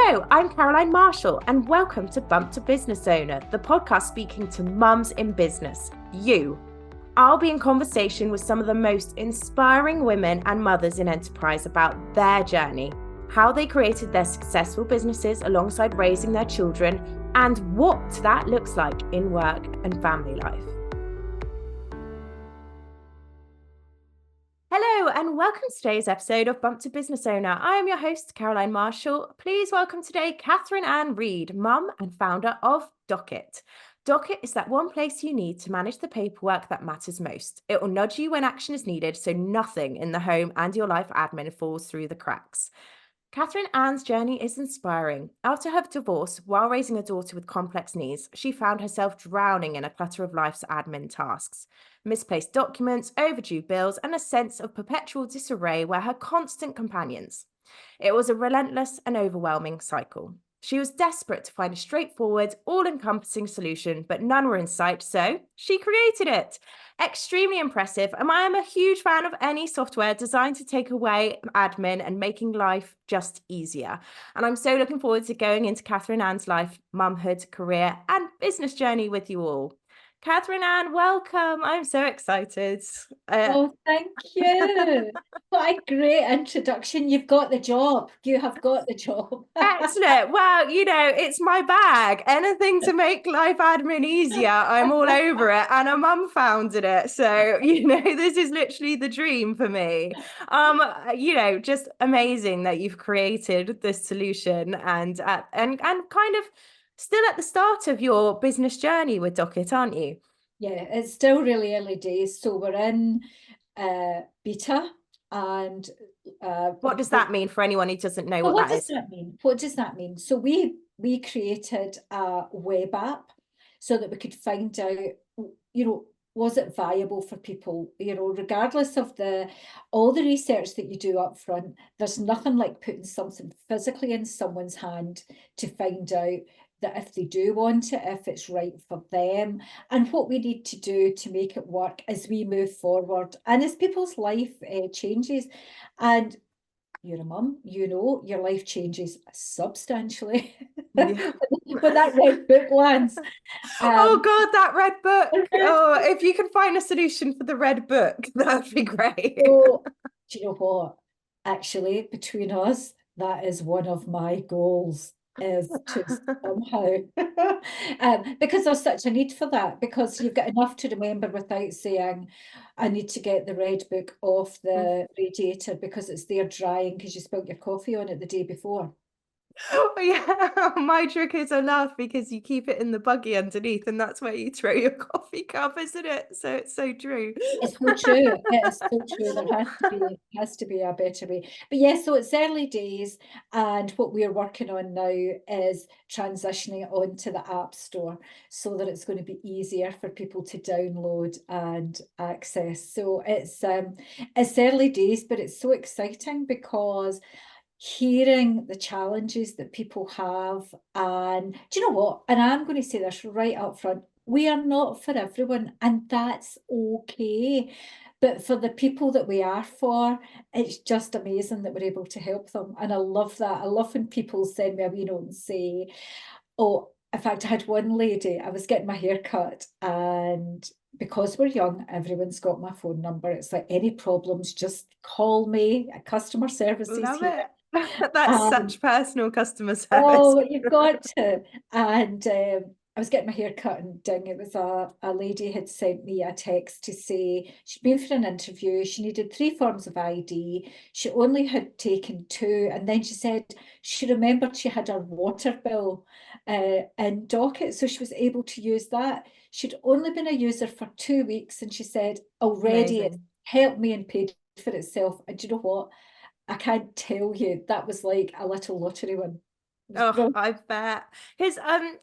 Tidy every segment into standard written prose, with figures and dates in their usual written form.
Hello, I'm Caroline Marshall, and welcome to Bump to Business Owner, the podcast speaking to mums in business, you. I'll be in conversation with some of the most inspiring women and mothers in enterprise about their journey, how they created their successful businesses alongside raising their children, and what that looks like in work and family life. Hello and welcome to today's episode of Bump to Business Owner. I am your host, Caroline Marshall. Please welcome today Catherine Ann Reid, mum and founder of Doqit. Doqit is that one place you need to manage the paperwork that matters most. It will nudge you when action is needed, so nothing in the home and your life admin falls through the cracks. Catherine Ann's journey is inspiring. After her divorce, while raising a daughter with complex needs, she found herself drowning in a clutter of life's admin tasks. Misplaced documents, overdue bills, and a sense of perpetual disarray were her constant companions. It was a relentless and overwhelming cycle. She was desperate to find a straightforward, all-encompassing solution, but none were in sight, so she created it. Extremely impressive, and I am a huge fan of any software designed to take away admin and making life just easier. And I'm so looking forward to going into Catherine Ann's life, mumhood, career, and business journey with you all. Catherine Ann, welcome. I'm so excited. Oh, thank you. What a great introduction. You've got the job. You have got the job. Excellent. Well, it's my bag. Anything to make life admin easier, I'm all over it. And a mum founded it. So, this is literally the dream for me. Just amazing that you've created this solution and kind of still at the start of your business journey with Doqit, aren't you? Yeah, it's still really early days. So we're in beta and what does that mean for anyone who doesn't know what that is? That mean? What does that mean? So we created a web app so that we could find out, was it viable for people? Regardless of all the research that you do up front, there's nothing like putting something physically in someone's hand to find out that if they do want it, if it's right for them, and what we need to do to make it work as we move forward and as people's life changes. And you're a mum, your life changes substantially when that red book lands. Oh God, that red book. Oh, if you can find a solution for the red book, that'd be great. So, do you know what? Actually, between us, that is one of my goals, is to somehow, because there's such a need for that, because you've got enough to remember without saying, I need to get the red book off the radiator because it's there drying because you spilled your coffee on it the day before. Oh, yeah, my trick is I laugh because you keep it in the buggy underneath and that's where you throw your coffee cup, isn't it? So it's so true. It's so true. It is so true. There has to be a better way. But yeah, so it's early days, and what we're working on now is transitioning onto the App Store so that it's going to be easier for people to download and access. So it's early days, but it's so exciting because hearing the challenges that people have, and do you know what? And I'm going to say this right up front. We are not for everyone, and that's okay. But for the people that we are for, it's just amazing that we're able to help them. And I love that. I love when people send me a wee note and say, oh, in fact, I had one lady, I was getting my hair cut, and because we're young, everyone's got my phone number. It's like, any problems, just call me. Customer service is Love here. it. That's such personal customer service. Oh, you've got to. And I was getting my hair cut, and it was a lady had sent me a text to say she'd been for an interview. She needed 3 forms of ID. She only had taken 2. And then she said she remembered she had her water bill in Doqit, so she was able to use that. She'd only been a user for 2 weeks, and she said already it's helped me and paid for itself. And do you know what? I can't tell you, that was like a little lottery win. Oh, I bet. Because I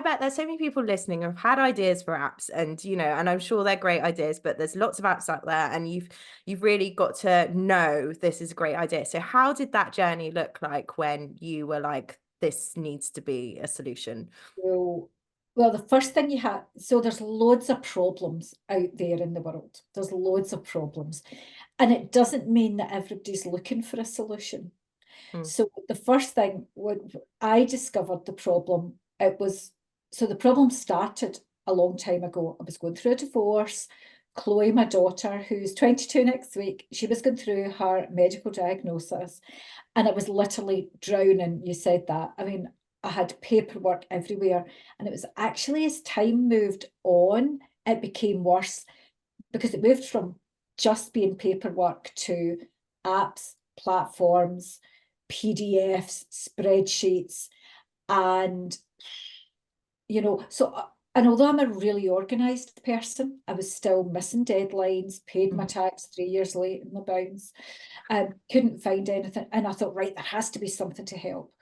bet there's so many people listening who've had ideas for apps, and and I'm sure they're great ideas, but there's lots of apps out there, and you've really got to know this is a great idea. So how did that journey look like when you were like, this needs to be a solution? Well, the first thing you have, so there's loads of problems out there in the world. There's loads of problems. And it doesn't mean that everybody's looking for a solution. So the first thing when I discovered the problem, so the problem started a long time ago. I was going through a divorce. Chloe, my daughter, who's 22 next week, she was going through her medical diagnosis, and it was literally drowning. You said that. I mean, I had paperwork everywhere, and it was actually as time moved on, it became worse because it moved from just being paperwork to apps, platforms, PDFs, spreadsheets, and and although I'm a really organized person, I was still missing deadlines, paid my tax 3 years late in my bounds, couldn't find anything. And I thought, right, there has to be something to help.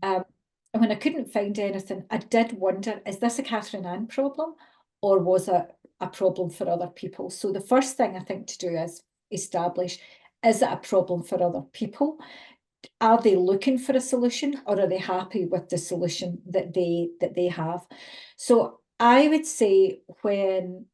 And when I couldn't find anything, I did wonder, is this a Catherine Ann problem, or was it a problem for other people? So the first thing I think to do is establish, is it a problem for other people? Are they looking for a solution, or are they happy with the solution that they have? So I would say when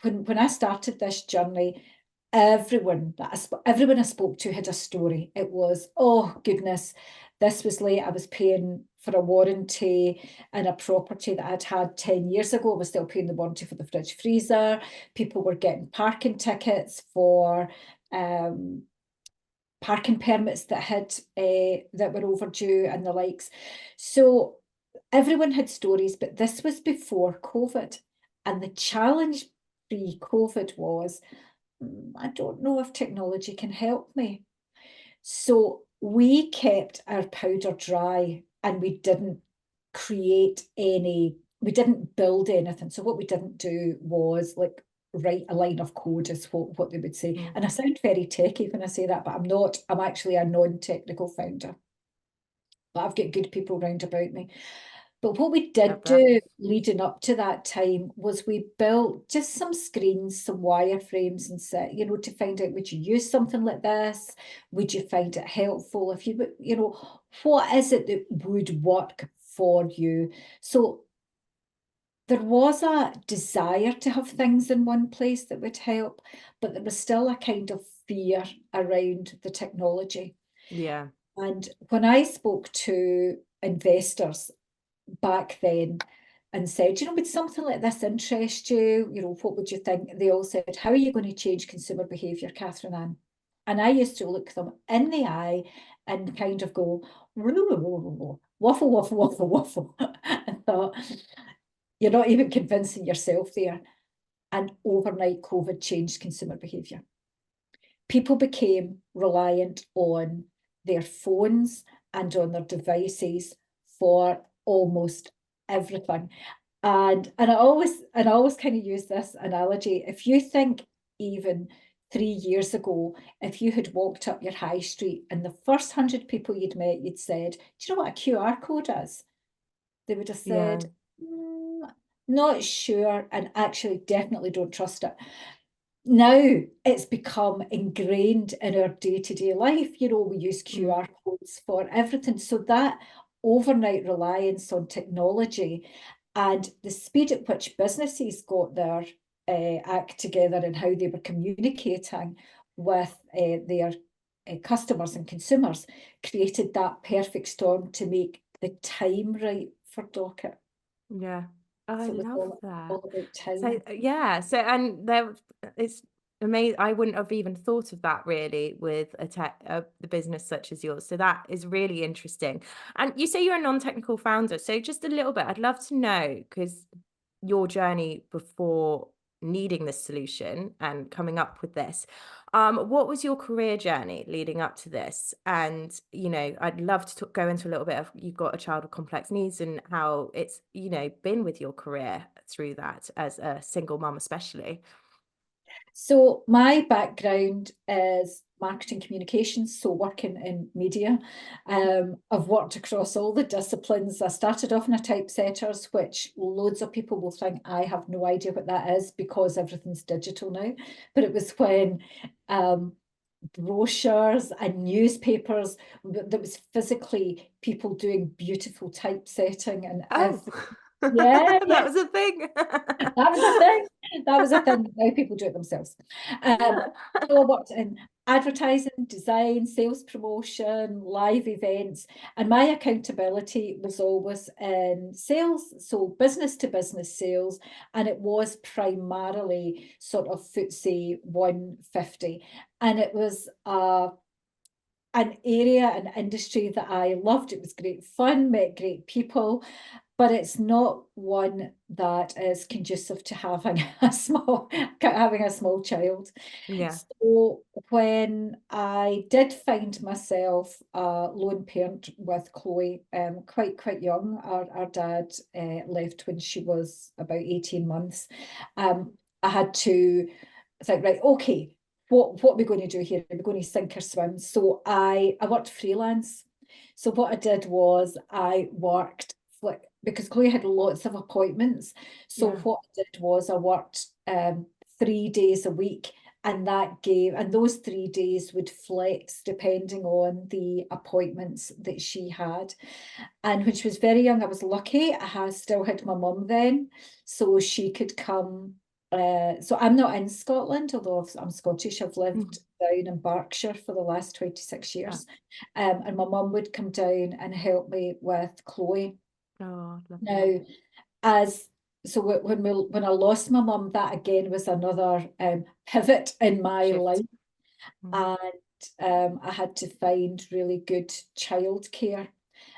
I started this journey, everyone I spoke to had a story. It was, oh goodness, this was late. I was paying for a warranty in a property that I'd had 10 years ago. I was still paying the warranty for the fridge freezer. People were getting parking tickets for parking permits that were overdue and the likes. So everyone had stories, but this was before COVID. And the challenge pre-COVID was, I don't know if technology can help me. So we kept our powder dry, and we didn't build anything. So what we didn't do was like write a line of code, is what they would say. And I sound very techie when I say that, but I'm not. I'm actually a non-technical founder. But I've got good people round about me. But what we did do leading up to that time was we built just some screens, some wireframes, and set, to find out, would you use something like this? Would you find it helpful? If you would, what is it that would work for you? So there was a desire to have things in one place that would help, but there was still a kind of fear around the technology. Yeah. And when I spoke to investors back then and said, would something like this interest you? What would you think? They all said, how are you going to change consumer behaviour, Catherine Ann? And I used to look them in the eye and kind of go, waffle, waffle, waffle, waffle. And thought, you're not even convincing yourself there. And overnight, COVID changed consumer behaviour. People became reliant on their phones and on their devices for almost everything. And I always kind of use this analogy. If you think even 3 years ago, if you had walked up your high street and the first 100 people you'd met, you'd said, do you know what a QR code is? They would have said, not sure, and actually definitely don't trust it. Now it's become ingrained in our day-to-day life. We use QR codes for everything. So that overnight reliance on technology and the speed at which businesses got their act together and how they were communicating with their customers and consumers created that perfect storm to make the time right for Doqit. Yeah. I love that. All about time. So and it's amazing. I wouldn't have even thought of that really with the business such as yours. So that is really interesting. And you say you're a non-technical founder. So just a little bit, I'd love to know, because your journey before needing this solution and coming up with this. What was your career journey leading up to this? And, I'd love to go into a little bit of, you've got a child with complex needs and how it's, been with your career through that as a single mum, especially. So my background is marketing communications, so working in media. I've worked across all the disciplines. I started off in a typesetters, which loads of people will think I have no idea what that is because everything's digital now. But it was when brochures and newspapers, there was physically people doing beautiful typesetting and everything. Yeah, That yeah. was a thing. That was a thing. That was a thing. Now people do it themselves. So I worked in advertising, design, sales promotion, live events, and my accountability was always in sales, so business to business sales, and it was primarily sort of FTSE 150. And it was an area, an industry that I loved. It was great fun, met great people, but it's not one that is conducive to having a small child. Yeah. So when I did find myself a lone parent with Chloe, quite young, our dad left when she was about 18 months. I had to think, right, okay, what are we going to do here? Are we going to sink or swim? So I worked freelance. So what I did was I worked because Chloe had lots of appointments. So Yeah. what I did was I worked 3 days a week, and those 3 days would flex depending on the appointments that she had. And when she was very young, I was lucky. Still had my mum then, so she could come. So I'm not in Scotland, although I'm Scottish. I've lived down in Berkshire for the last 26 Oh, years. And my mum would come down and help me with Chloe. lovely. Now, as so when I lost my mum, that again was another pivot in my Shift. life, and I had to find really good childcare.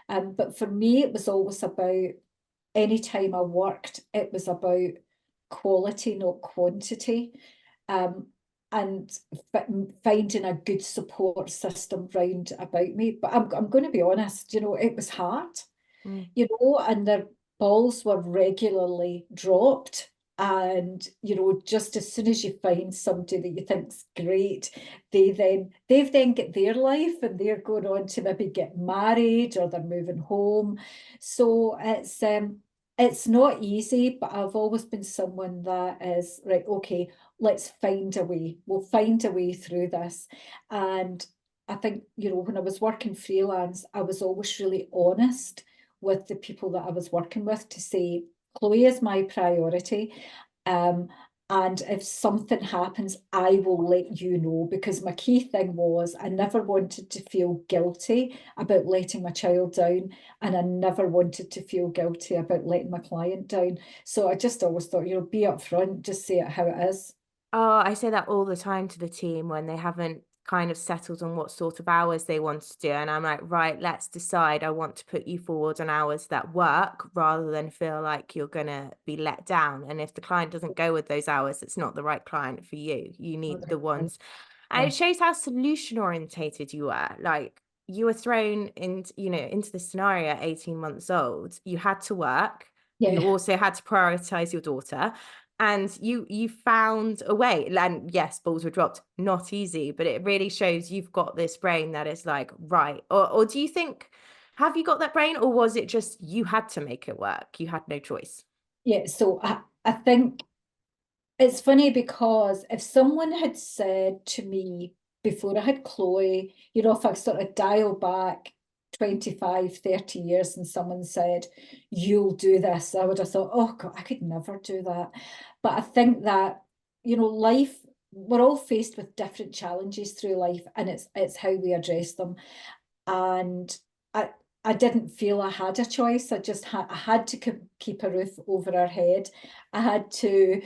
But for me, it was always about any time I worked, it was about quality, not quantity, and finding a good support system round about me. But I'm going to be honest, it was hard, Mm. and their balls were regularly dropped. And just as soon as you find somebody that you think's great, they've then get their life and they're going on to maybe get married or they're moving home. So it's not easy, but I've always been someone that is right, okay, let's find a way. We'll find a way through this. And I think, when I was working freelance, I was always really honest with the people that I was working with to say, Chloe is my priority. And if something happens, I will let you know, because my key thing was I never wanted to feel guilty about letting my child down, and I never wanted to feel guilty about letting my client down. So I just always thought, be upfront, just say it how it is. Oh, I say that all the time to the team when they haven't kind of settled on what sort of hours they want to do. And I'm like, right, let's decide. I want to put you forward on hours that work rather than feel like you're going to be let down. And if the client doesn't go with those hours, it's not the right client for you. You need the ones. And Yeah. it shows how solution orientated you were. Like you were thrown into the scenario at 18 months old. You had to work. You Yeah. also had to prioritize your daughter, and you found a way. And yes, balls were dropped, not easy, but it really shows you've got this brain that is like, right. Or do you think, have you got that brain, or was it just you had to make it work, you had no choice? Yeah. So I think it's funny, because if someone had said to me before I had Chloe, if I sort of dial back 25, 30 years and someone said, you'll do this, I would have thought, oh God, I could never do that. But I think that, life, we're all faced with different challenges through life, and it's how we address them. And I I didn't feel I had a choice. I had to keep a roof over our head. I had to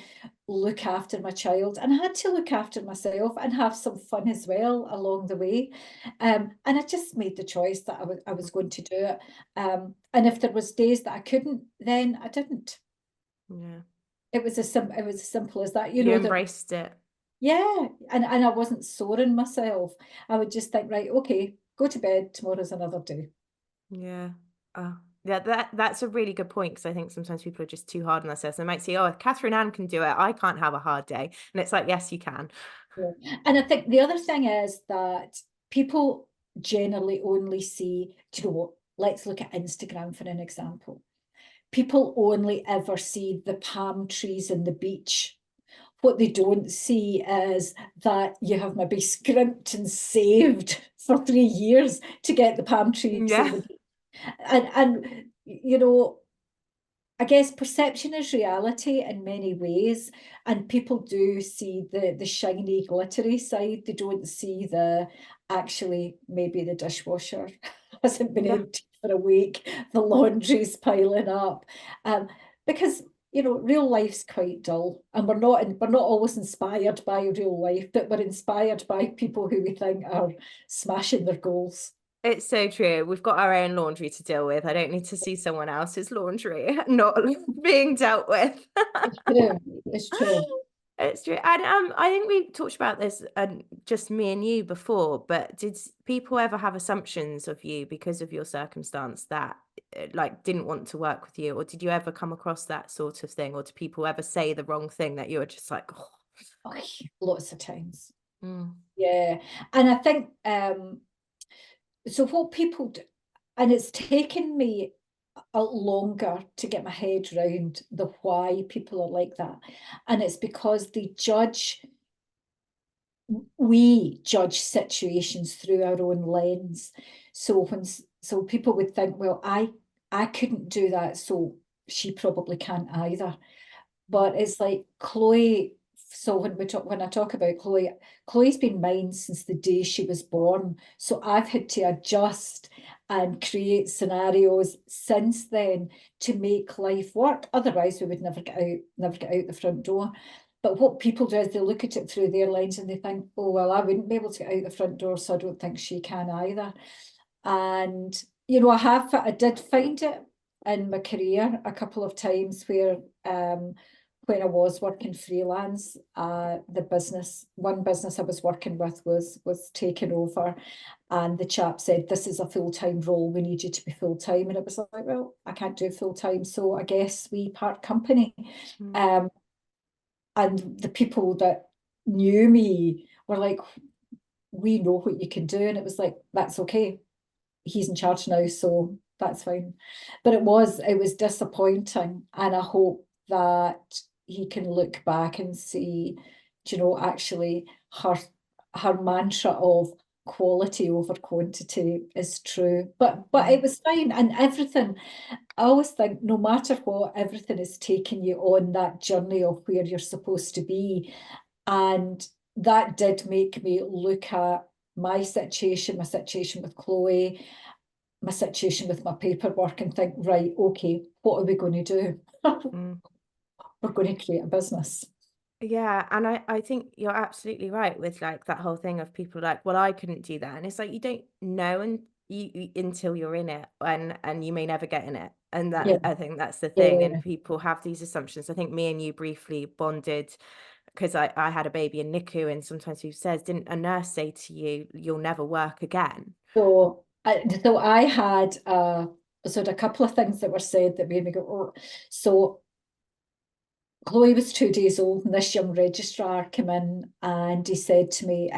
look after my child, and I had to look after myself and have some fun as well along the way. And I just made the choice that I was going to do it. And if there was days that I couldn't, then I didn't. Yeah, It was as simple as that. you embraced it. Yeah, and I wasn't soaring myself. I would just think, right, okay, go to bed. Tomorrow's another day. Yeah. Oh, yeah, that's a really good point, because I think sometimes people are just too hard on themselves. They might say, oh, Catherine Ann can do it, I can't have a hard day. And it's like, yes, you can. Yeah. And I think the other thing is that people generally only see, do you know what? Let's look at Instagram for an example. People only ever see the palm trees and the beach. What they don't see is that you have maybe scrimped and saved for 3 years to get the palm trees and Yeah. the beach. And I guess perception is reality in many ways, and people do see the shiny, glittery side. They don't see the actually maybe the dishwasher hasn't been Yeah. emptied for a week, the laundry's piling up, because real life's quite dull, and we're not always inspired by real life, but we're inspired by people who we think are smashing their goals. It's so true. We've got our own laundry to deal with. I don't need to see someone else's laundry not being dealt with. It's true. It's true. It's true. And I think we talked about this, just me and you before, but did people ever have assumptions of you because of your circumstance that like didn't want to work with you? Or did you ever come across that sort of thing? Or do people ever say the wrong thing that you were just like, oh, Oh, lots of times. mm, Yeah. And I think so what people do, and it's taken me a longer to get my head around the why people are like that. And it's because we judge situations through our own lens. So people would think, well, I couldn't do that, so she probably can't either. But it's like Chloe. So when I talk about Chloe, Chloe's been mine since the day she was born. So I've had to adjust and create scenarios since then to make life work. Otherwise, we would never get out the front door. But what people do is they look at it through their lens and they think, oh, well, I wouldn't be able to get out the front door, so I don't think she can either. And, I did find it in my career a couple of times where when I was working freelance, one business I was working with was taken over, and the chap said, "This is a full-time role. We need you to be full-time." And it was like, well, I can't do full-time, so I guess we part company. mm, Um, and the people that knew me were like, "We know what you can do," and it was like, "That's okay. He's in charge now, so that's fine." But it was disappointing, and I hope that he can look back and see, actually her mantra of quality over quantity is true. But it mm, was fine, and everything. I always think no matter what, everything is taking you on that journey of where you're supposed to be. And that did make me look at my situation with Chloe, my situation with my paperwork, and think, right, okay, what are we going to do? mm. We're going to create a business. Yeah, and I think you're absolutely right with like that whole thing of people like, well, I couldn't do that, and it's like you don't know and until you're in it, and you may never get in it, and Yeah, that I think that's the thing. And yeah. people have these assumptions. I think me and you briefly bonded because I had a baby in NICU, and sometimes who says, didn't a nurse say to you, you'll never work again? So I had a couple of things that were said that made me go, oh. So Chloe was 2 days old, and this young registrar came in and he said to me,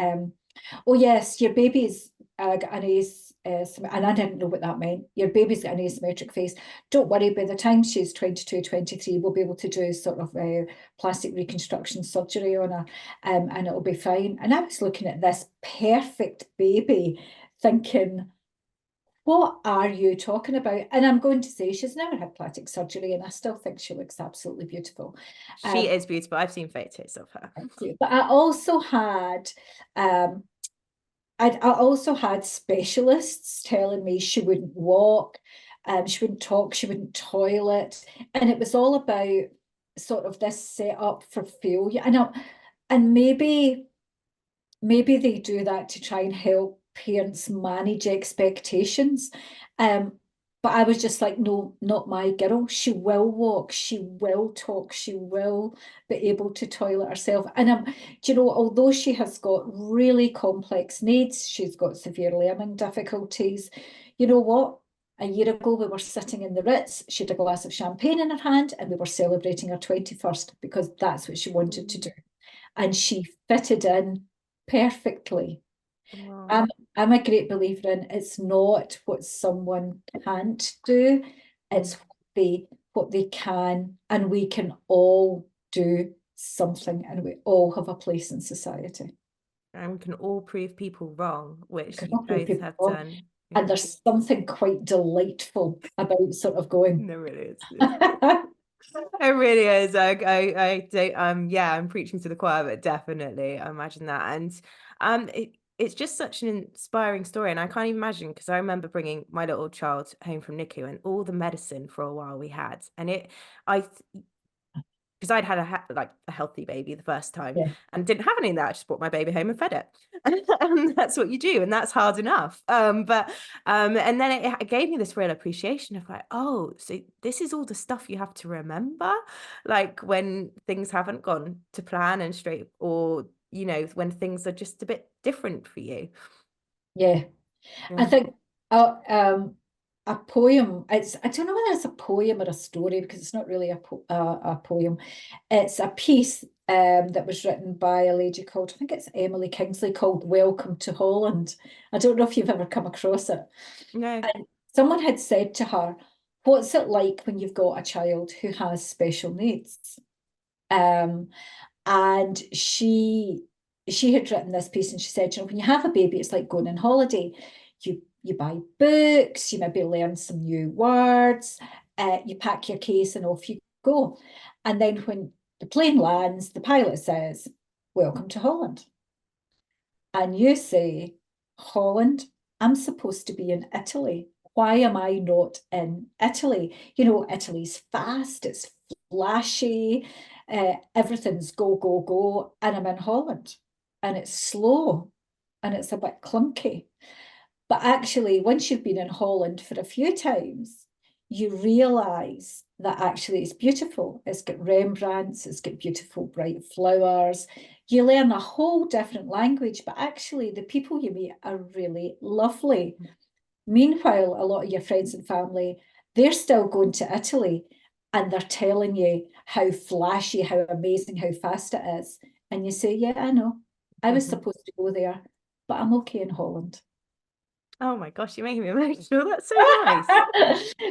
"Oh yes, your baby's got an and I didn't know what that meant. Your baby's got an asymmetric face. Don't worry, by the time she's 22, 23, we'll be able to do sort of plastic reconstruction surgery on her, and it'll be fine." And I was looking at this perfect baby, thinking, what are you talking about? And I'm going to say she's never had plastic surgery, and I still think she looks absolutely beautiful. She Um, is beautiful. I've seen photos of her. but um, I also had specialists telling me she wouldn't walk, she wouldn't talk, she wouldn't toilet, and it was all about sort of this setup for failure. And maybe they do that to try and help parents manage expectations. But I was just like, no, not my girl. She will walk, she will talk, she will be able to toilet herself. And although she has got really complex needs, she's got severe learning difficulties. You know what? A year ago, we were sitting in the Ritz. She had a glass of champagne in her hand, and we were celebrating her 21st because that's what she wanted to do. And she fitted in perfectly. Wow. I'm a great believer in it's not what someone can't do, Mm. it's what they can, and we can all do something, and we all have a place in society. And we can all prove people wrong, We which can you all do both people have wrong. done. And Yeah. there's something quite delightful about sort of going, No, really, it's "Ha, It really is. I don't, yeah, I'm preaching to the choir, but definitely, I imagine that. And it's just such an inspiring story. And I can't even imagine, because I remember bringing my little child home from NICU and all the medicine for a while we had. And I, because I'd had like a healthy baby the first time Yeah, and didn't have any of that. I just brought my baby home and fed it. And that's what you do, and that's hard enough. And then it gave me this real appreciation of like, oh, so this is all the stuff you have to remember, like when things haven't gone to plan and straight, or when things are just a bit different for you. yeah. I Yeah. think a poem, I don't know whether it's a poem or a story, because it's not really a poem. It's a piece that was written by a lady called, I think it's Emily Kingsley, called Welcome to Holland. I don't know if you've ever come across it. No. And someone had said to her, what's it like when you've got a child who has special needs? Um, and she had written this piece, and she said, you know, when you have a baby, it's like going on holiday. You buy books, you maybe learn some new words, you pack your case and off you go. And then when the plane lands, the pilot says, welcome to Holland. And you say, Holland, I'm supposed to be in Italy. Why am I not in Italy? You know, Italy's fast, it's flashy, everything's go, go, go. And I'm in Holland, and it's slow, and it's a bit clunky. But actually, once you've been in Holland for a few times, you realise that actually it's beautiful. It's got Rembrandts, it's got beautiful bright flowers. You learn a whole different language, but actually the people you meet are really lovely. Meanwhile, a lot of your friends and family, they're still going to Italy, and they're telling you how flashy, how amazing, how fast it is. And you say, yeah, I know. I was supposed to go there, but I'm okay in Holland. Oh my gosh, you're making me emotional. That's so nice.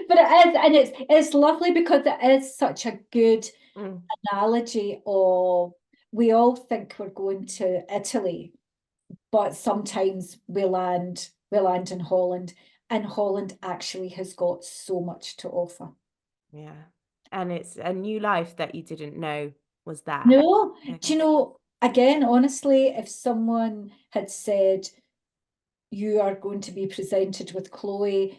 But it is, and it's lovely because it is such a good Mm. analogy of, we all think we're going to Italy, but sometimes we land in Holland, and Holland actually has got so much to offer. Yeah. And it's a new life that you didn't know was there. No, Yeah. do you know, again, honestly, if someone had said you are going to be presented with Chloe,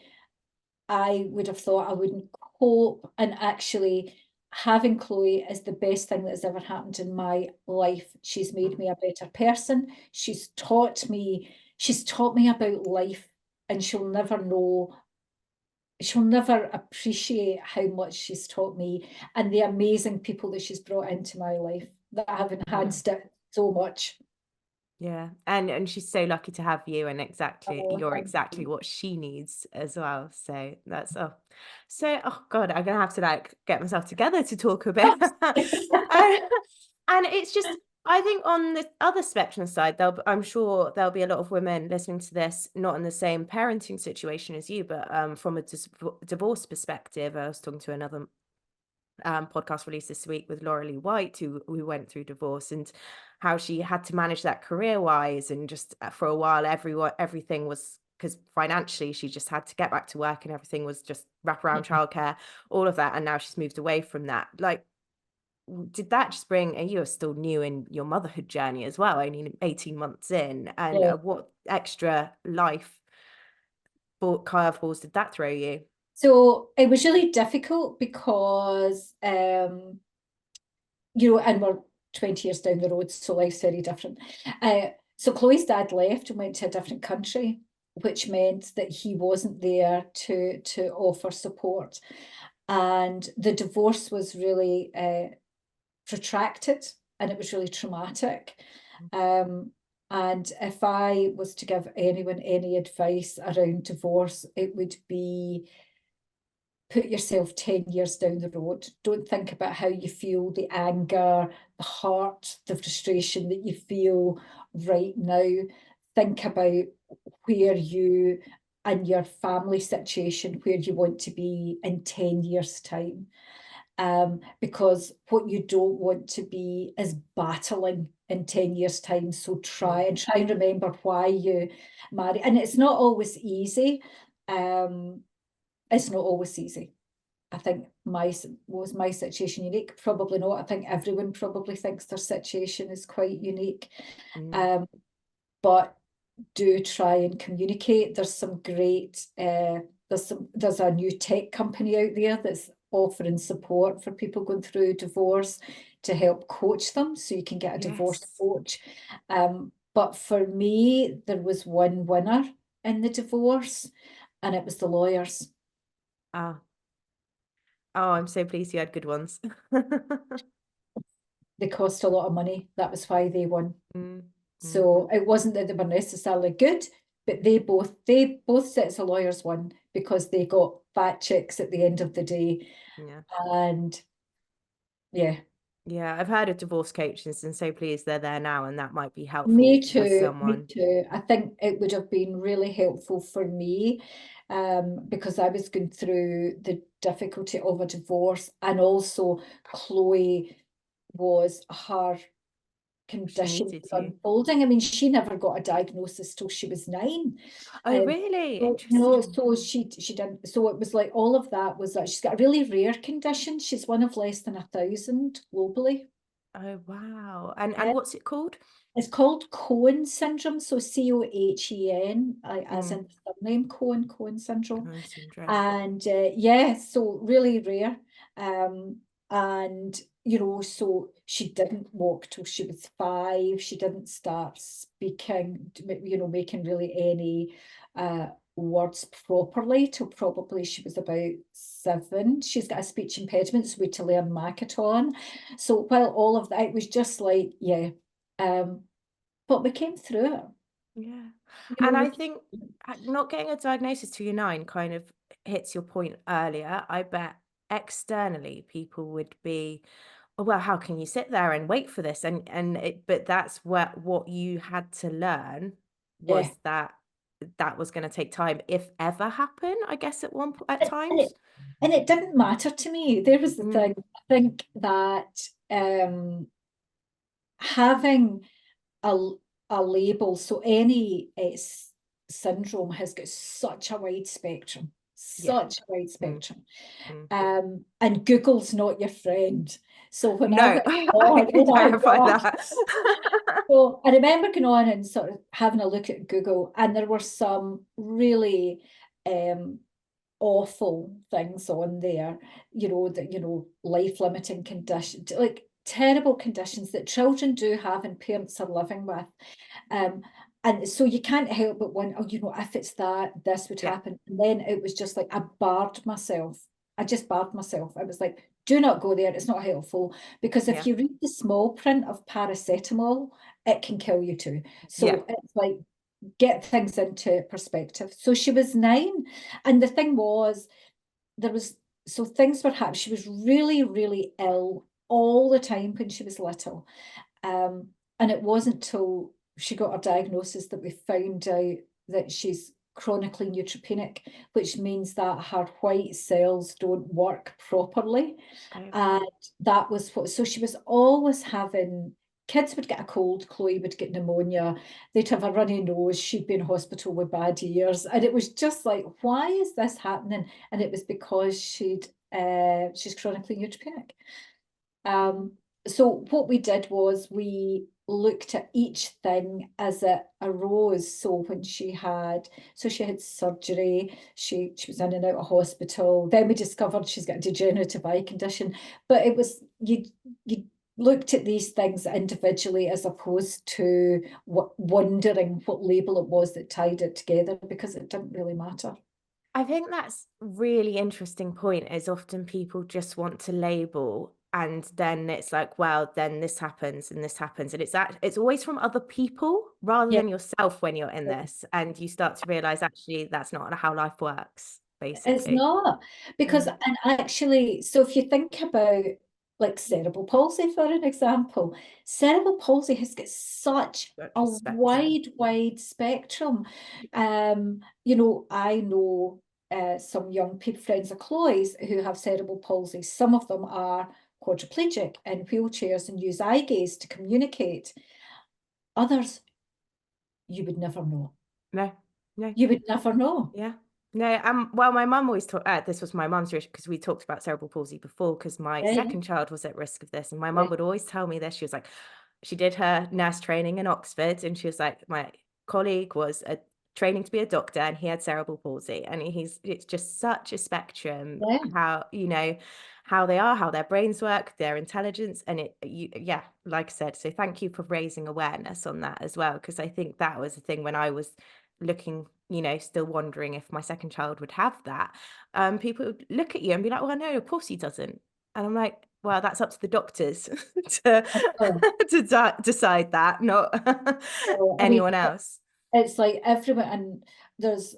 I would have thought I wouldn't cope. And actually, having Chloe is the best thing that has ever happened in my life. She's made me a better person. She's taught me about life, and she'll never appreciate how much she's taught me, and the amazing people that she's brought into my life that have Mm. enhanced it so much. Yeah. And she's so lucky to have you, and Oh, you're thank exactly you. what she needs as well. So that's oh God, I'm gonna have to like get myself together to talk a bit. And it's just, I think on the other spectrum side, I'm sure there'll be a lot of women listening to this, not in the same parenting situation as you, but from a divorce perspective. I was talking to another podcast released this week with Laura Lee White, who went through divorce, and how she had to manage that career wise, and just for a while everything was, because financially she just had to get back to work, and everything was just wraparound childcare, all of that, and now she's moved away from that. Like, did that just bring, and you're still new in your motherhood journey as well, only 18 months in, and Yeah. what extra life curveballs did that throw you? So it was really difficult because and we're 20 years down the road, so life's very different. So Chloe's dad left and went to a different country, which meant that he wasn't there to offer support. And the divorce was really protracted, and it was really traumatic. Um, and if I was to give anyone any advice around divorce, it would be, put yourself 10 years down the road. Don't think about how you feel, the anger, the hurt, the frustration that you feel right now. Think about where you and your family situation, where you want to be in 10 years' time. Because what you don't want to be is battling in 10 years' time. So try and remember why you marry. And it's not always easy. It's not always easy. I think was my situation unique? Probably not. I think everyone probably thinks their situation is quite unique. But do try and communicate. There's some great there's a new tech company out there that's offering support for people going through divorce to help coach them, so you can get a divorce coach. But for me, there was one winner in the divorce, and it was the lawyers. Oh, I'm so pleased you had good ones. They cost a lot of money. That was why they won. So Mm-hmm. it wasn't that they were necessarily good, but they both sets of lawyers won because they got fat checks at the end of the day. Yeah. And yeah. Yeah, I've heard of divorce coaches and so pleased they're there now, and that might be helpful Me for too, me someone. too. I think it would have been really helpful for me, because I was going through the difficulty of a divorce, and also Chloe was her She condition needed you. unfolding. I mean, she never got a diagnosis till she was 9. Oh, really? So, no, Interesting. so she didn't. So it was like all of that was that she's got a really rare condition. She's one of less than 1,000 globally. Oh, wow. And what's it called? It's called Cohen syndrome. So Cohen, as in the surname Cohen syndrome. Cohen syndrome. And yeah, so really rare. And so she didn't walk till she was 5. She didn't start speaking, making really any words properly till probably she was about 7. She's got a speech impediment, so we had to learn Makaton. So while all of that, it was just like, yeah. But we came through it. Yeah. And We I think not getting a diagnosis till you're 9 kind of hits your point earlier. I bet externally people would be, oh, well, how can you sit there and wait for this? But that's what you had to learn yeah. was that was going to take time, if ever happen, I guess at And it, times. and it didn't matter to me. There was the thing. I think that having a, a label, so any syndrome has got such a wide spectrum, Yeah. such a wide Mm, spectrum. mm. And Google's not your friend. So when I No, went I on, can oh my clarify gosh. that. So I remember going on and sort of having a look at Google, and there were some really awful things on there, life-limiting conditions, like terrible conditions that children do have and parents are living with. And so you can't help but wonder, if it's that, this would Yeah, happen. And then it was just like I barred myself. I just barred myself. I was like, do not go there. It's not helpful. Because if yeah, you read the small print of paracetamol, it can kill you too. yeah. So it's like, get things into perspective. So she was 9. And the thing was, so things were happening. She was really, really ill all the time when she was little. And it wasn't till she got her diagnosis that we found out that she's chronically neutropenic, which means that her white cells don't work properly. Oh, And that was so she was always having, kids would get a cold, Chloe would get pneumonia, they'd have a runny nose, she'd be in hospital with bad ears. And it was just like, why is this happening? And it was because she's chronically neutropenic. So what we did was we looked at each thing as it arose. So when she had surgery, she was in and out of hospital. Then we discovered she's got a degenerative eye condition. But it was you looked at these things individually as opposed to wondering what label it was that tied it together, because it didn't really matter. I think that's really interesting point, is often people just want to label and then it's like, well, then this happens and this happens. And it's always from other people rather Yeah. than yourself when you're in this. And you start to realize actually that's not how life works, It's basically. not, because, Mm. and actually, so if you think about like cerebral palsy, for an example, cerebral palsy has got such Such a a spectrum. wide spectrum. I know some young people, friends of Chloe's, who have cerebral palsy. Some of them are quadriplegic in wheelchairs and use eye gaze to communicate. Others, you would never know. No, no. You would never know. Yeah. No, well, my mum always talked, this was my mum's issue because we talked about cerebral palsy before, because my Yeah, yeah, second child was at risk of this. And my yeah. mum would always tell me this. She was like, she did her nurse training in Oxford, and she was like, my colleague was training to be a doctor, and he had cerebral palsy. And it's just such a spectrum, Yeah. how, how they are, how their brains work, their intelligence. And yeah, like I said, so thank you for raising awareness on that as well, because I think that was the thing when I was looking, still wondering if my second child would have that. People would look at you and be like, well, no, of course he doesn't. And I'm like, well, that's up to the doctors to Oh, decide that, not oh, I mean, anyone else. it's like everyone, and there's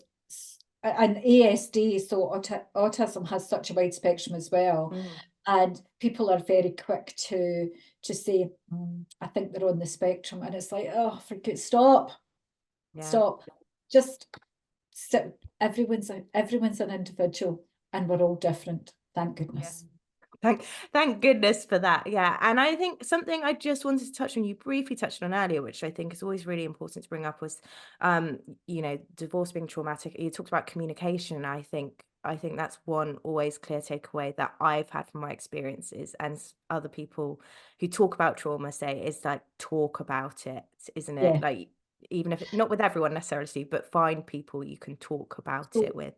an ASD, so autism has such a wide spectrum as well. Mm, And people are very quick to say, I think they're on the spectrum. And it's like, oh, forget, yeah. stop. Just sit. Everyone's an individual, and we're all different. Thank Yeah. goodness. Thank goodness for that. Yeah. And I think something I just wanted to touch on, you briefly touched on earlier, which I think is always really important to bring up, was divorce being traumatic. You talked about communication. I think that's one always clear takeaway that I've had from my experiences, and other people who talk about trauma say, is like, talk about it, isn't it? Yeah. Like, even if not with everyone necessarily, but find people you can talk about it So with.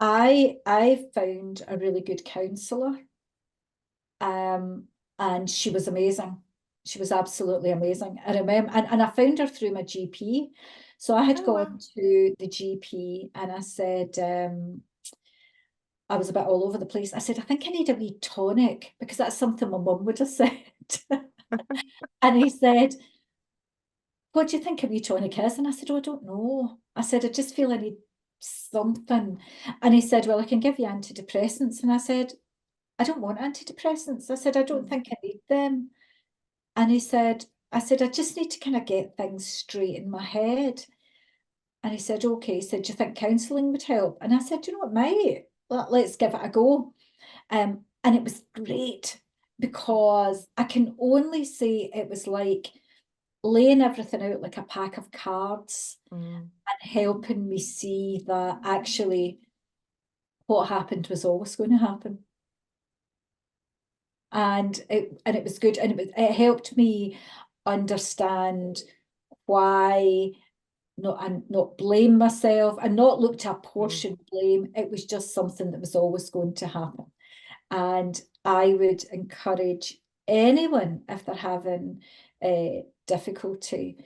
I found a really good counsellor. Um, and she was amazing. She was absolutely amazing. I remember, and I found her through my GP. So I had Oh wow. gone to the GP and I said, I was a bit all over the place. I said, I think I need a wee tonic, because that's something my mum would have said. And he said, what do you think a wee tonic is? And I said, oh, I don't know. I said, I just feel I need something. And he said, well, I can give you antidepressants. And I said, I don't want antidepressants. I said, I don't Mm, think I need them. And he said, I said, I just need to kind of get things straight in my head. And he said, okay. He said, do you think counselling would help? And I said, you know what, mate, let's give it a go. And it was great, because I can only say it was like laying everything out like a pack of cards mm, and helping me see that actually what happened was always going to happen. And it was good, and it helped me understand why, not blame myself, and not look to mm. apportion blame. It was just something that was always going to happen. And I would encourage anyone, if they're having difficulty,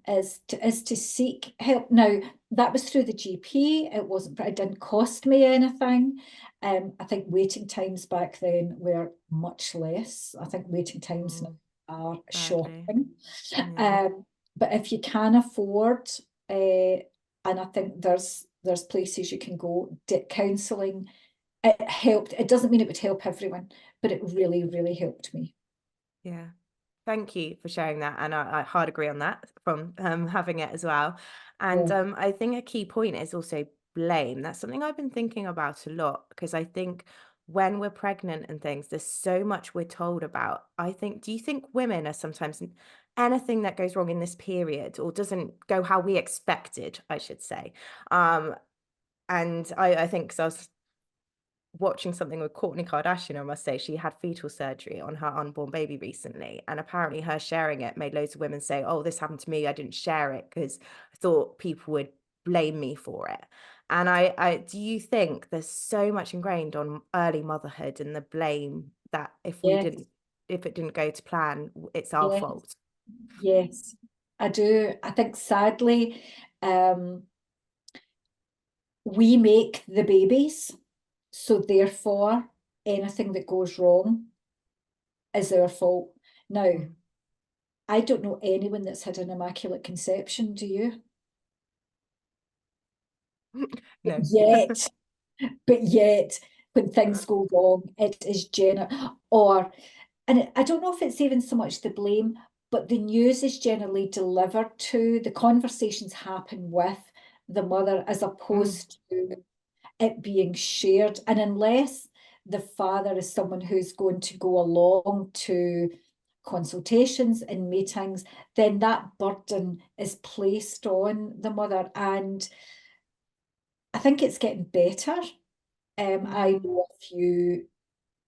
is to seek help. Now, that was through the GP. It didn't cost me anything. I think waiting times back then were much less. I think waiting times now Mm, are sadly. shocking. Yeah. Um, but if you can afford, and I think there's places you can go, counselling, it helped. It doesn't mean it would help everyone, but it really, really helped me. Yeah. Thank you for sharing that. And I hard agree on that from having it as well. And Yeah, I think a key point is also blame. That's something I've been thinking about a lot, because I think when we're pregnant and things, there's so much we're told about. Do you think women are sometimes, anything that goes wrong in this period or doesn't go how we expected, I should say? Um, and I think, because I was watching something with Kourtney Kardashian, I must say, she had fetal surgery on her unborn baby recently. And apparently her sharing it made loads of women say, oh, this happened to me, I didn't share it because I thought people would blame me for it. And I do you think there's so much ingrained on early motherhood and the blame that yes, if it didn't go to plan, it's our yes, fault? yes. I do. I think sadly, um, we make the babies, so therefore anything that goes wrong is our fault. Now, Mm. I don't know anyone that's had an immaculate conception, do you? No. Yet, but yet, when things go wrong, it is or, and I don't know if it's even so much the blame, but the news is generally delivered to, the conversations happen with the mother, as Mm, opposed to it being shared. And unless the father is someone who's going to go along to consultations and meetings, then that burden is placed on the mother. And I think it's getting better. I Mm, know a few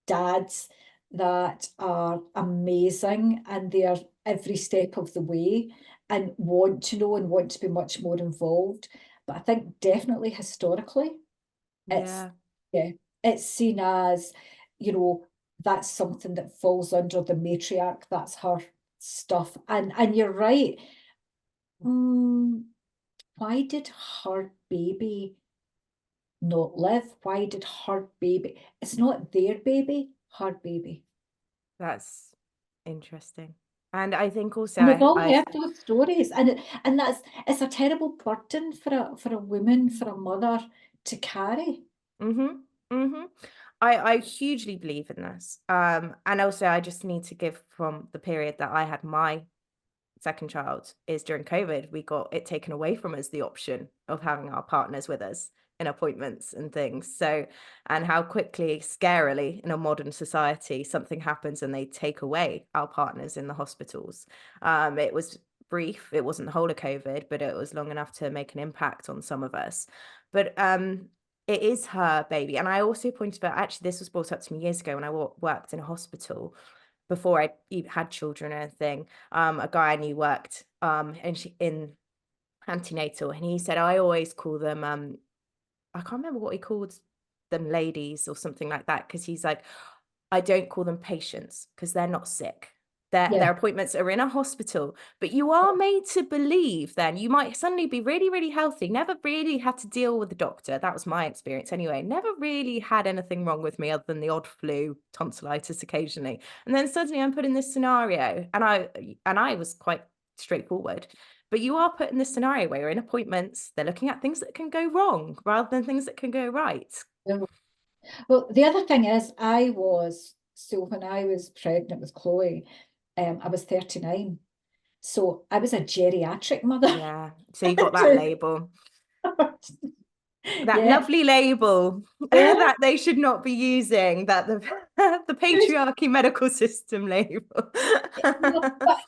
dads that are amazing and they are every step of the way and want to know and want to be much more involved. But I think definitely historically, it's yeah, yeah, it's seen as, you know, that's something that falls under the matriarch, that's her stuff. And you're right. Mm, why did her baby not live? Why did her baby? It's not their baby, her baby. that's interesting. And I think also And we've all I heard those stories, and that's it's a terrible burden for a woman, for a mother to carry. mhm, mhm. I hugely believe in this. And also I just need to give from the period that I had my second child is during COVID, we got it taken away from us the option of having our partners with us in appointments and things. So, and how quickly, scarily, in a modern society, something happens and they take away our partners in the hospitals. It was brief, it wasn't the whole of COVID, but it was long enough to make an impact on some of us. But it is her baby. And I also pointed out, actually, this was brought up to me years ago when I worked in a hospital before I even had children or anything. A guy I knew worked in antenatal, and he said I always call them I can't remember what he called them, ladies or something like that, because he's like, I don't call them patients because they're not sick. Their Yeah, appointments are in a hospital, but you are made to believe then you might suddenly be really, really healthy, never really had to deal with the doctor. That was my experience anyway. Never really had anything wrong with me other than the odd flu, tonsillitis occasionally. And then suddenly I'm put in this scenario, and I was quite straightforward. But you are put in this scenario where you're in appointments, they're looking at things that can go wrong rather than things that can go right. yeah. Well, the other thing is, so when I was pregnant with Chloe, I was 39. So I was a geriatric mother. Yeah. So you got that label. That Yeah, lovely label yeah. that they should not be using, that the the patriarchy medical system label. No,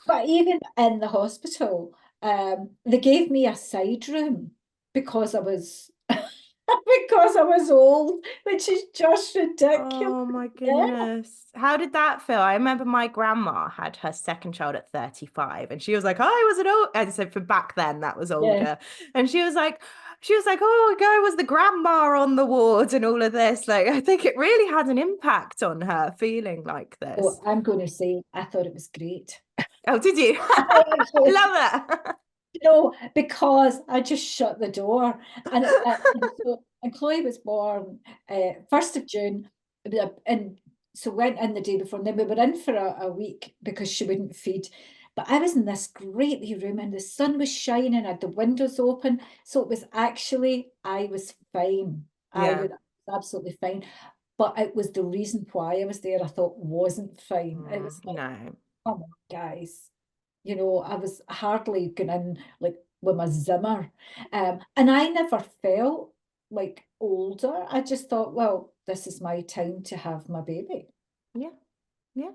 but even in the hospital, they gave me a side room because I was because I was old, which is just ridiculous. Oh my Yeah, goodness. How did that feel? I remember my grandma had her second child at 35 and she was like, I was an old, and so for back then that was yeah. older. And she was like, oh, I was the grandma on the ward and all of this. Like, I think it really had an impact on her feeling like Oh, this. I'm going to say I thought it was great. Oh, did you? I I actually, love that. no, because I just shut the door, and Chloe was born 1st of June, and so went in the day before, and then we were in for a week because she wouldn't feed. But I was in this great wee room, and the sun was shining, I had the windows open, so it was actually I was fine. I Yeah. was absolutely fine, but it was the reason why I was there I thought wasn't fine. It was like, No. come on, guys. I was hardly going in like with my Zimmer. And I never felt like older. I just thought, well, this is my time to have my baby. Yeah. Yeah.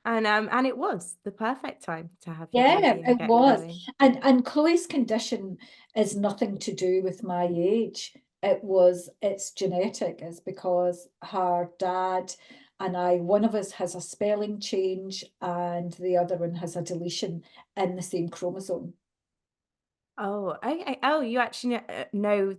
And it was the perfect time to have your Yeah, baby and it get was. going. And Chloe's condition is nothing to do with my age. It's genetic. It's because her dad and one of us has a spelling change and the other one has a deletion in the same chromosome. Oh, okay. Oh, you actually know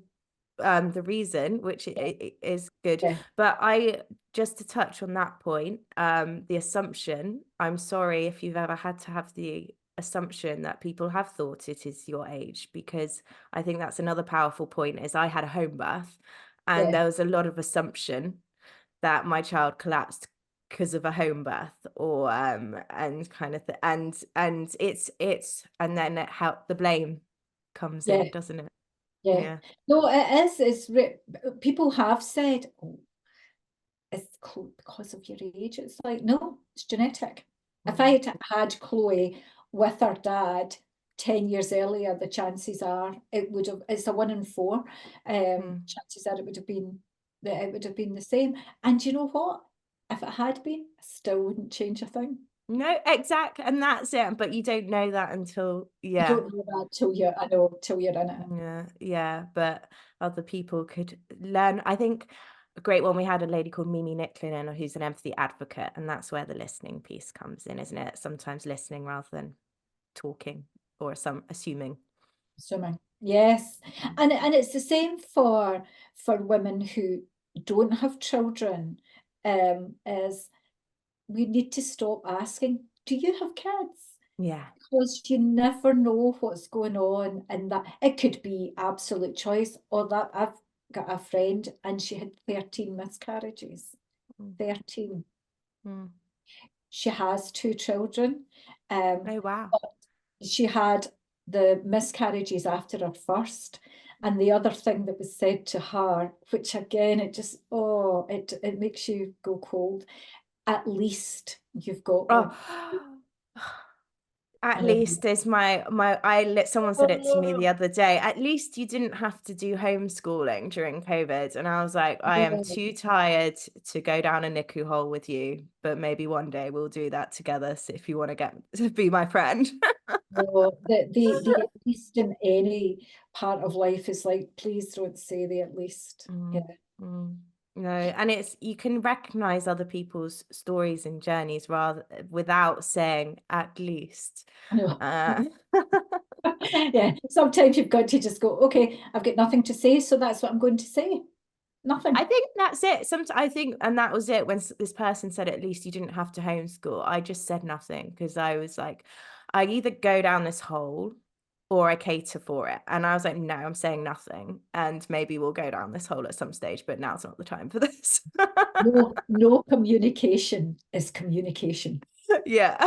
the reason, which is good. Yeah, But I just to touch on that point, the assumption, I'm sorry if you've ever had to have the assumption that people have thought it is your age, because I think that's another powerful point is I had a home birth and yeah, there was a lot of assumption that my child collapsed because of a home birth or and kind of and it's and then it helped the blame comes yeah. in, doesn't it? Yeah. Yeah. No, it is. People have said, oh, it's because of your age. It's like, no, it's genetic. If I Mm, had Chloe with her dad 10 years earlier, the chances are it's a 1 in 4. mm. Chances are it would have been the same. And you know what? If it had been, I still wouldn't change a thing. No, exactly. And that's it. But you don't know that until, You yeah. don't know that till you're in it. Yeah, yeah, but other people could learn. I think a great one, we had a lady called Mimi Nicklin in, who's an empathy advocate, and that's where the listening piece comes in, isn't it? Sometimes listening rather than talking or some assuming. Swimming. Yes. Mm. And it's the same for women who don't have children, is we need to stop asking, do you have kids? Yeah. Because you never know what's going on, and that it could be absolute choice, or that I've got a friend and she had 13 miscarriages. Mm, 13. mm. She has 2 children. Oh, wow. But she had the miscarriages after her first. And the other thing that was said to her, which again, it just, oh, it makes you go cold. At least you've got one. Oh, at And least is someone said it to me the other day. At least you didn't have to do homeschooling during COVID. And I was like, I am yeah, too tired to go down a NICU hole with you, but maybe one day we'll do that together. So if you want to get to be my friend. no, the at least in any part of life is like, please don't say the at least. Yeah. Mm, mm. No, and it's you can recognize other people's stories and journeys rather without saying at least. I know. Uh, Yeah. Sometimes you've got to just go, okay, I've got nothing to say, so that's what I'm going to say. I Nothing. think that's it. I think, and that was it when this person said, at least you didn't have to homeschool. I just said nothing because I was like, I either go down this hole or I cater for it. And I was like, no, I'm saying nothing. And maybe we'll go down this hole at some stage, but now's not the time for this. No communication is communication. Yeah.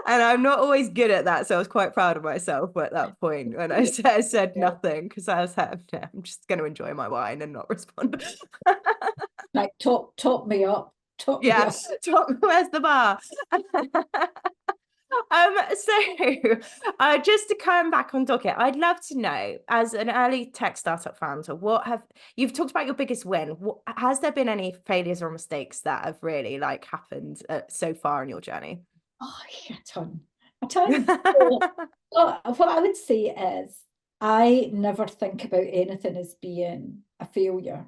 And I'm not always good at that. So I was quite proud of myself at that point when I said Yeah. nothing because I was like, "No, I'm just going to enjoy my wine and not respond." Like top me up. Top me up. Yes, where's the bar? So just to come back on Doqit, I'd love to know, as an early tech startup founder, you've talked about your biggest win. Has there been any failures or mistakes that have really like happened so far in your journey? Oh, yeah, a ton. A ton. Well, what I would say is I never think about anything as being a failure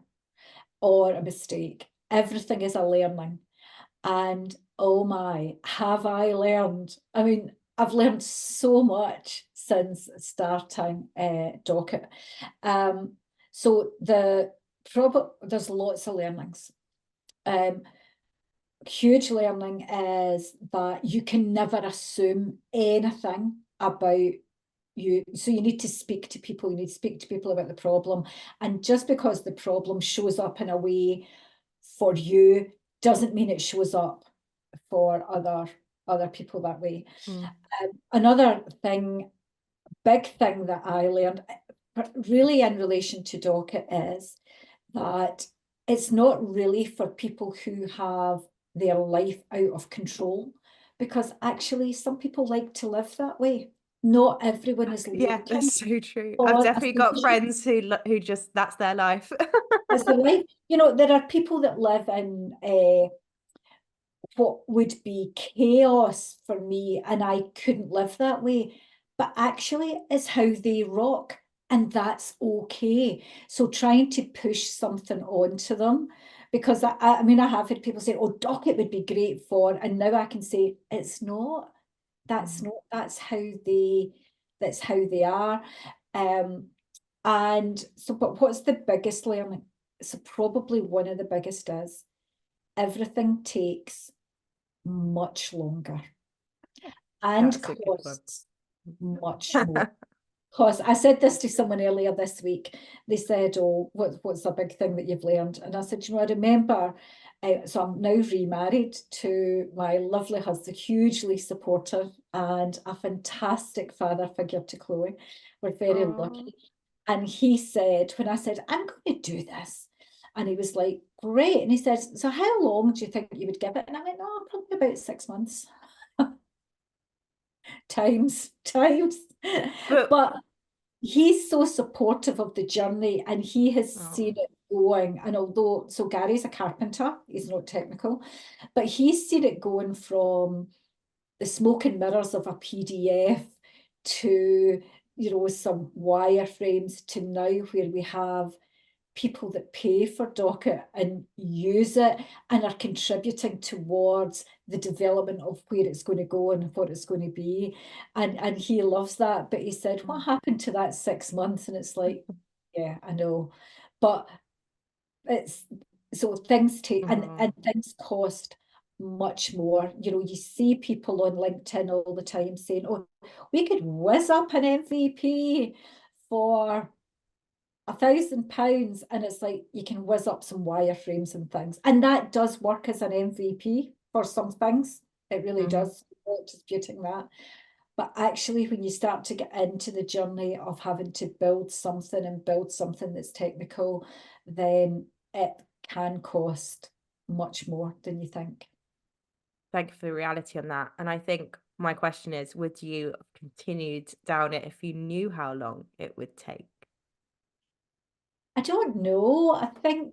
or a mistake. Everything is a learning. And oh my, have I learned? I mean, I've learned so much since starting Doqit. So there's lots of learnings. Huge learning is that you can never assume anything about you. So you need to speak to people, you need to speak to people about the problem. And just because the problem shows up in a way for you doesn't mean it shows up for other people that way. Mm. Another thing, big thing that I learned, really in relation to Doqit, is that it's not really for people who have their life out of control, because actually some people like to live that way. Not everyone is Yeah, looking that's so true. I've for a definitely got solution. friends who just that's their life. It's the life, there are people that live in what would be chaos for me, and I couldn't live that way. But actually, it's how they rock, and that's okay. So trying to push something onto them, because I mean, I have had people say, "Oh, Doqit would be great for," and now I can say it's not. That's Mm. not. That's how they are. Um, and so, but what's the biggest learning? So probably one of the biggest is everything takes much longer and That's a good one. costs much more. Because I said this to someone earlier this week. They said, "Oh, what's a big thing that you've learned?" And I said, I remember, so I'm now remarried to my lovely husband, hugely supportive and a fantastic father figure to Chloe. We're very Oh. lucky. And he said, when I said, "I'm going to do this," and he was like, "Great." And he said, "So how long do you think you would give it?" And I went, "Oh, probably about 6 months." Times. But But he's so supportive of the journey, and he has oh, seen it going, and although, so Gary's a carpenter, he's not technical, but he's seen it going from the smoke and mirrors of a PDF to, some wireframes, to now where we have people that pay for Doqit and use it and are contributing towards the development of where it's going to go and what it's going to be. And he loves that. But he said, what happened to that 6 months? And it's like, yeah, I know. But it's, so things take, and things cost much more. You see people on LinkedIn all the time saying, oh, we could whiz up an MVP for £1,000, and it's like you can whiz up some wireframes and things, and that does work as an MVP for some things. It really does. I'm not disputing that. But actually, when you start to get into the journey of having to build something that's technical, then it can cost much more than you think. Thank you for the reality on that. And I think my question is, would you have continued down it if you knew how long it would take? I don't know. I think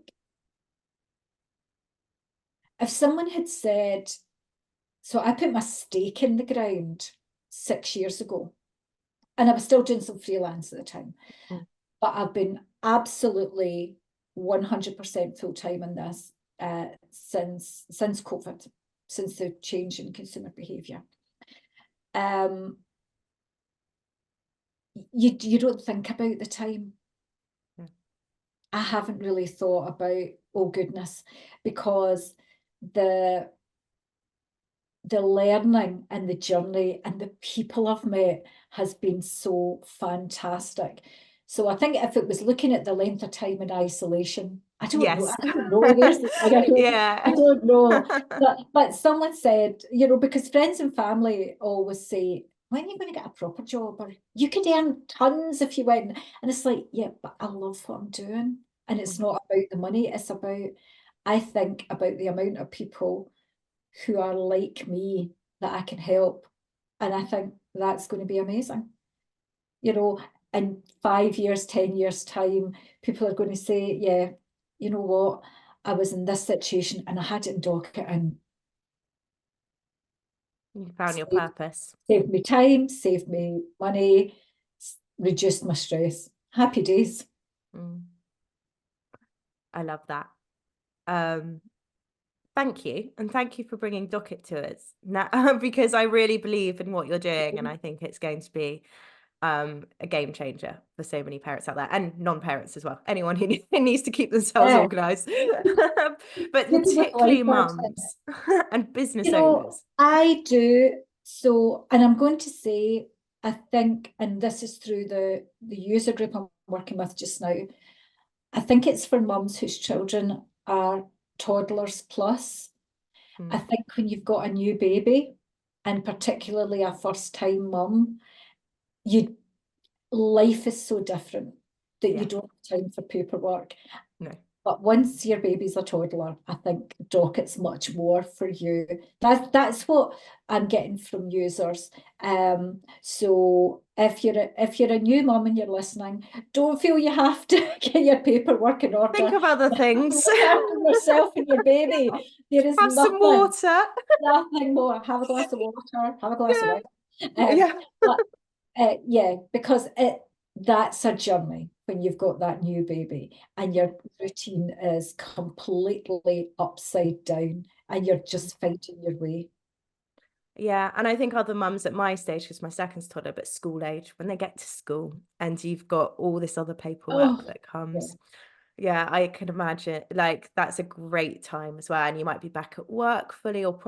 if someone had said, so I put my stake in the ground 6 years ago, and I was still doing some freelance at the time, but I've been absolutely 100% full time in this since COVID, since the change in consumer behaviour. You don't think about the time. I haven't really thought about, oh goodness, because the learning and the journey and the people I've met has been so fantastic. So I think if it was looking at the length of time in isolation, I don't know. Yes. I don't know. There's the thing. Yeah. I don't know. But someone said, because friends and family always say, when are you going to get a proper job? Or you could earn tons if you went. And it's like, yeah, but I love what I'm doing. And it's not about the money. It's about, I think about the amount of people who are like me that I can help. And I think that's going to be amazing. In 5 years, 10 years time, people are going to say, yeah, you know what, I was in this situation and I had it in Doqit and You found your purpose. saved me time, saved me money, reduced my stress. Happy days. I love that. Thank you. And thank you for bringing Doqit to us now, because I really believe in what you're doing. And I think it's going to be a game changer for so many parents out there, and non-parents as well. Anyone who needs to keep themselves organized, but particularly mums and business owners. I do. So, and I'm going to say, I think, and this is through the user group I'm working with just now, I think it's for mums whose children are toddlers plus. I think when you've got a new baby, and particularly a first-time mum, life is so different that you don't have time for paperwork. No. But once your baby's a toddler, I think Doqit's much more for you. That's what I'm getting from users. So if you're a new mum and you're listening, don't feel you have to get your paperwork in order. Think of other things. Look after yourself and your baby. There is have some water. Nothing more. Have a glass of water. Have a glass of wine. Yeah, because that's a journey when you've got that new baby and your routine is completely upside down and you're just finding your way. Yeah, and I think other mums at my stage, because my second's toddler, but school age, when they get to school and you've got all this other paperwork that comes. Yeah, I can imagine, like, that's a great time as well. And you might be back at work fully or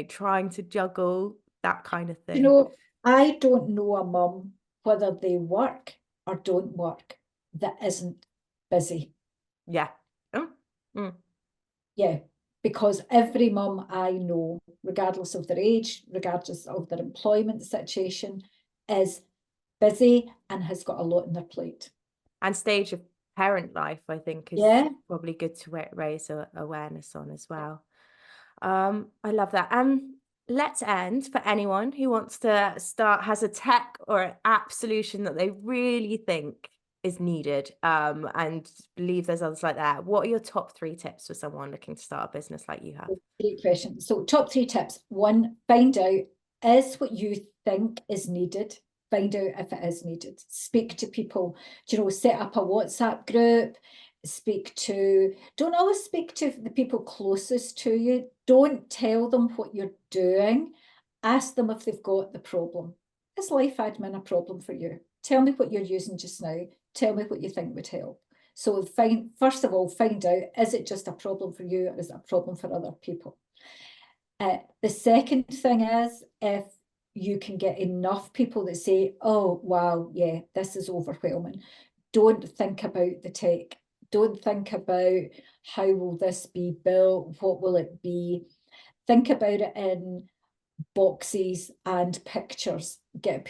trying to juggle that kind of thing. I don't know a mum, whether they work or don't work, that isn't busy. Yeah. Yeah, because every mum I know, regardless of their age, regardless of their employment situation, is busy and has got a lot on their plate. And stage of parent life, I think, is probably good to raise awareness on as well. I love that. Let's end, for anyone who wants to has a tech or an app solution that they really think is needed, and believe there's others like that. What are your top 3 tips for someone looking to start a business like you have? Great question. So top 3 tips. 1, find out, is what you think is needed. Find out if it is needed. Speak to people, set up a WhatsApp group, don't always speak to the people closest to you. Don't tell them what you're doing. Ask them if they've got the problem. Is life admin a problem for you? Tell me what you're using just now. Tell me what you think would help. So first of all, find out, is it just a problem for you or is it a problem for other people? The second thing is, if you can get enough people that say, oh, wow, yeah, this is overwhelming. Don't think about the tech. Don't think about how will this be built? What will it be? Think about it in boxes and pictures. Build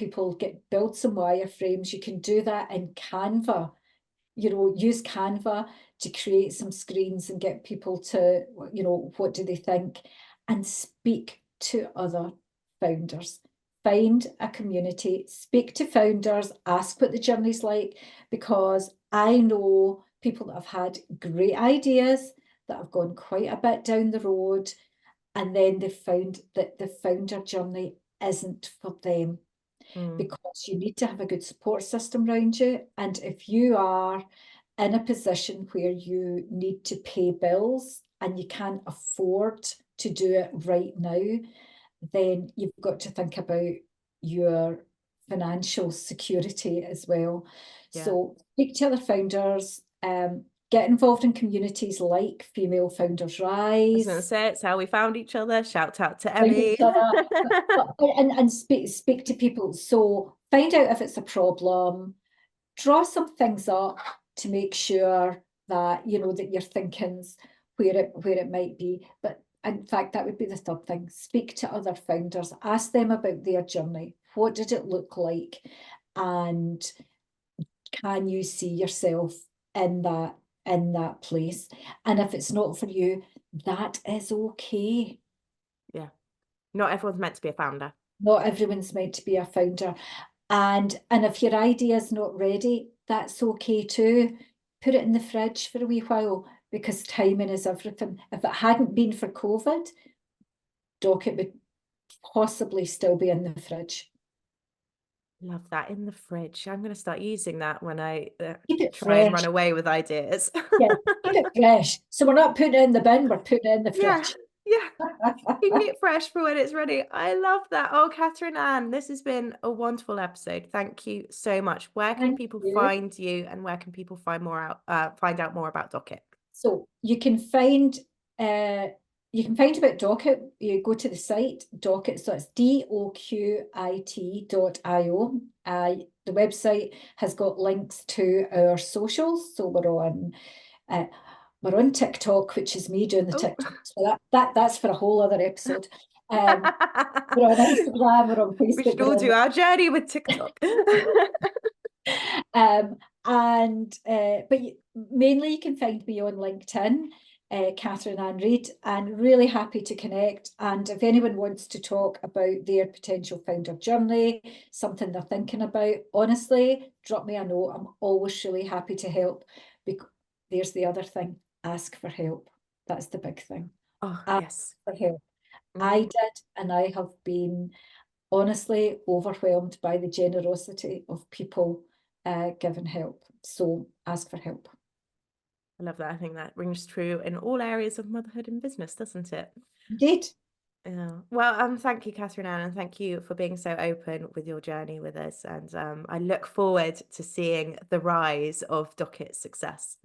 some wireframes. You can do that in Canva. Use Canva to create some screens and get people to, what do they think? And speak to other founders. Find a community, speak to founders, ask what the journey's like, because I know people that have had great ideas that have gone quite a bit down the road, and then they found that the founder journey isn't for them. Because you need to have a good support system around you. And if you are in a position where you need to pay bills and you can't afford to do it right now, then you've got to think about your financial security as well. Yeah. So speak to other founders, get involved in communities like Female Founders Rise. I was going to say, it's how we found each other. Shout out to Emmy. and speak to people. So find out if it's a problem. Draw some things up to make sure that that your thinking's where it might be. But in fact, that would be the third thing. Speak to other founders. Ask them about their journey. What did it look like? And can you see yourself in that place? And if it's not for you, that is okay. Yeah. Not everyone's meant to be a founder. Not everyone's meant to be a founder. And if your idea is not ready, that's okay too. Put it in the fridge for a wee while, because timing is everything. If it hadn't been for COVID, Doqit would possibly still be in the fridge. Love that, in the fridge. I'm going to start using that when I try and run away with ideas. Yeah, keep it fresh. So we're not putting it in the bin, we're putting it in the fridge. Yeah. Keeping it fresh for when it's ready. I love that. Oh, Catherine Ann, this has been a wonderful episode. Thank you so much. Where can people find you, and where can people find out more about Doqit? So you can find about Doqit. You go to the site Doqit, so it's doqit.io. The website has got links to our socials. So we're on TikTok, which is me doing the TikTok. So that's for a whole other episode. We're on Instagram, we're on Facebook. We should all do our journey with TikTok. But mainly you can find me on LinkedIn, Catherine Ann Reid, and really happy to connect. And if anyone wants to talk about their potential founder journey, something they're thinking about, honestly, drop me a note. I'm always really happy to help. There's the other thing. Ask for help. That's the big thing. Ask for help. I did, and I have been honestly overwhelmed by the generosity of people giving help. So ask for help. I love that. I think that rings true in all areas of motherhood and business, doesn't it? Indeed. Yeah. Well, thank you, Catherine Ann, and thank you for being so open with your journey with us. And I look forward to seeing the rise of Doqit's success.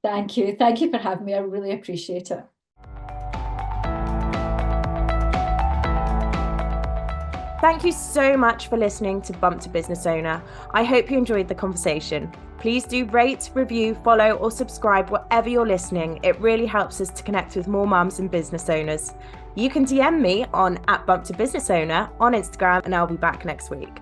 Thank you. Thank you for having me. I really appreciate it. Thank you so much for listening to Bump to Business Owner. I hope you enjoyed the conversation. Please do rate, review, follow, or subscribe wherever you're listening. It really helps us to connect with more mums and business owners. You can DM me on @BumpToBusinessOwner on Instagram, and I'll be back next week.